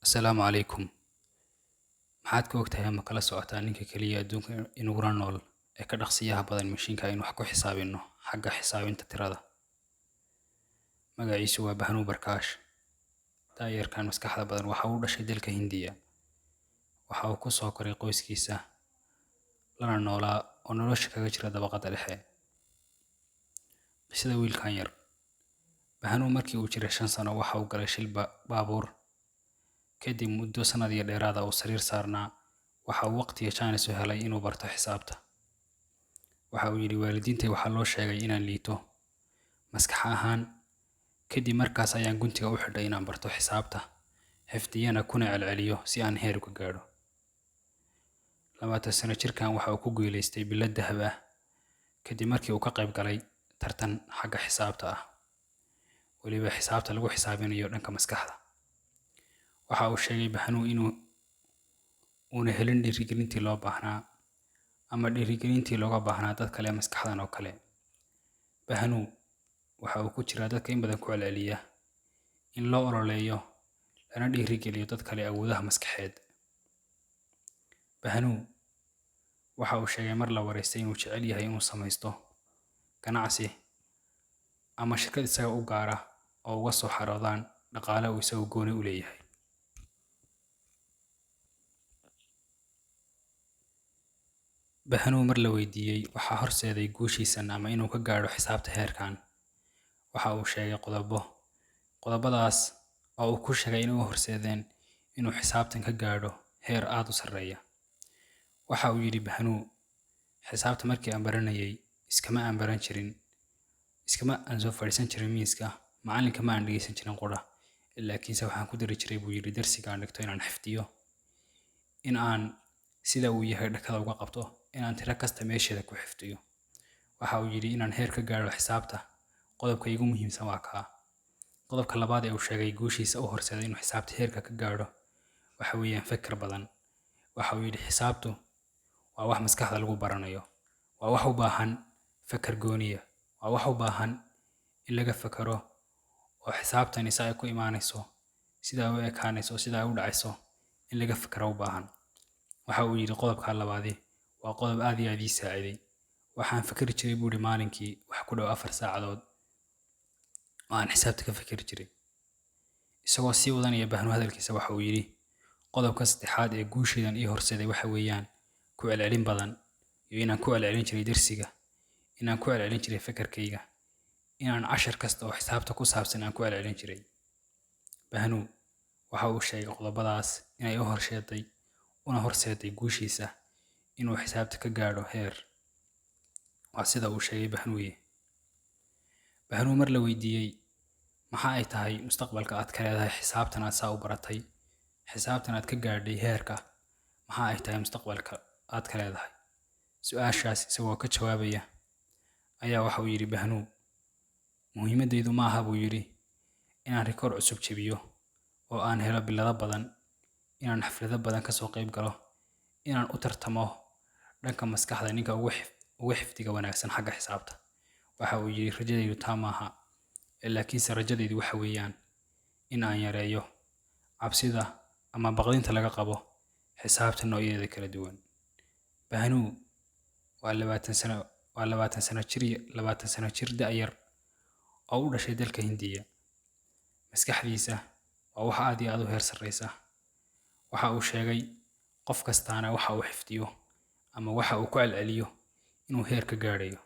السلام عليكم. maxaad ka ogtahay ama kala socotaa ninka kaliya adduunka inuguna nool ee ka dhaqsiyaha badan mashiinka aynu wax ku xisaabino xagga xisaabinta tirada? magaciisu waa Bahnu Barkaash. daayarkan maskaxda badan waxa uu dhashay dalka Hindiya. waxa uu ku soo koray qoyskiisa lana noolaa oo nolosha kaga jira dabaqada dhexe. qisada wiilkan yar. Bahnu markii uu jiray 5 sano waxa uu galay shil baabuur. kadib muddo sanad iyo dheeraad ah oo sariir saarnaa waxa uu waqtiga chance u helay inuu barto xisaabta. waxa uu yidhi waalidiintay waxaa loo sheegay inaan liito maskax ahaan. kadib markaas ayaan guntiga u xidhay inaan barto xisaabta xifdiyana kuna celceliyo si aan heer uga gaadho. 20 sano jirkan waxa uu ku guulaystay bilad dahab ah kadib markii uu ka qayb galay tartan xagga xisaabta ah, weliba xisaabta lagu xisaabinayo dhanka maskaxda. waxa uu sheegay Bahnu inuu una helin dhiirigelintii loo baahnaa ama dhiirigelintii looga baahnaa dad kale maskaxdan oo kale. Bahnu waxa uu ku jiraa dadka in badan ku celceliya in loo ololeeyo lana dhiirigeliyo dad kale awoodaha maskaxeed. Bahnu waxa uu sheegay mar la wareystay inuu jecel yahay inuu samaysto ganacsi ama shirkad isaga u gaara oo uga soo xaroodaan dhaqaale uu isagu gooni u leeyahay. Bahnu mar la weydiiyey waxa horseeday guushiisan ama inuu ka gaadho xisaabta heerkan, waxa uu sheegay qodobadaas oo uu ku sheegay inuu horseedeen inuu xisaabtan ka gaadho heer aad u sarreeya. waxa uu yidhi Bahnu, xisaabta markii aan baranayay iskama aan soo fadhiisan jirin miiska, macalinka ma aan dhegeysan jirin qura, laakiinse waxaan ku dari jiray buu yidhi darsiga aan dhigto inaan xifdiyo, in aan sida uu yahay dhakada uga qabto, inaan tiro kasta meesheeda ku xifdiyo. waxa uu yidhi inaan heer ka gaadho xisaabta qodobka igu muhiimsan waa kaa. qodobka labaad ee uu sheegay guushiisa u horseeday inuu xisaabta heerka ka gaadho waxa weeyaan fikir badan. waxa uu yidhi xisaabtu waa wax maskaxda lagu baranayo, waa wax u baahan fikir gooniya, waa wax u baahan in laga fakaro oo xisaabtani si ay ku imaanayso, sida ay u ekaanayso, sida ay u dhacayso in laga fakaro u baahan. waxa uu yidhi qodobka labaadi waa qodob aad iyo aad ii saaciday. waxaan fikiri jiray buu yidhi maalinkii wax ku dhow 4 saacadood oo aan xisaabta ka fikiri jiray. isagoo sii wadanaya Bahnu hadalkiisa waxa uu yidhi qodobka saddexaad ee guusheedan ii horseeday waxa weeyaan ku celcelin badan iyo inaan ku celcelin jiray darsiga, inaan ku celcelin jiray fikirkayga, inaan cashar kasta oo xisaabta ku saabsan aan ku celcelin jiray. Bahnu waxa uu sheegay qodobadaas inay una horseeday guushiisa inuu xisaabta ka gaadho heer. waa sida uu sheegay Bahnuye. Bahnu mar la weydiiyey maxa ay tahay mustaqbalka aad ka leedahay xisaabtan aad saa u baratay, xisaabtan aad ka gaadhay heerka, maxa ay tahay mustaqbalka aad ka leedahay? su-aashaas isagoo ka jawaabaya ayaa waxa uu yidhi Bahnu, muhiimadaydu ma aha buu yidhi inaan rikoor cusub jebiyo oo aan helo bilado badan, inaan xaflado badan ka soo qayb galo, inaan u tartamo dhanka maskaxda ninka ugu xifdiga wanaagsan xagga xisaabta. waxa uu yidhi rajadaydu taa maaha, laakiinse rajadaydu waxa weeyaan in aan yareeyo cabsida ama baqdinta laga qabo xisaabta noocyadeeda kala duwan. Bahnu waa 20 sano jir da'yar oo u dhashay dalka Hindiya. maskaxdiisa waa wax aad iyo aad u heer sarreysa. waxa uu sheegay qof kastaana waxa uu xifdiyo ama waxa uu ku celceliyo inuu heer ka gaadhayo.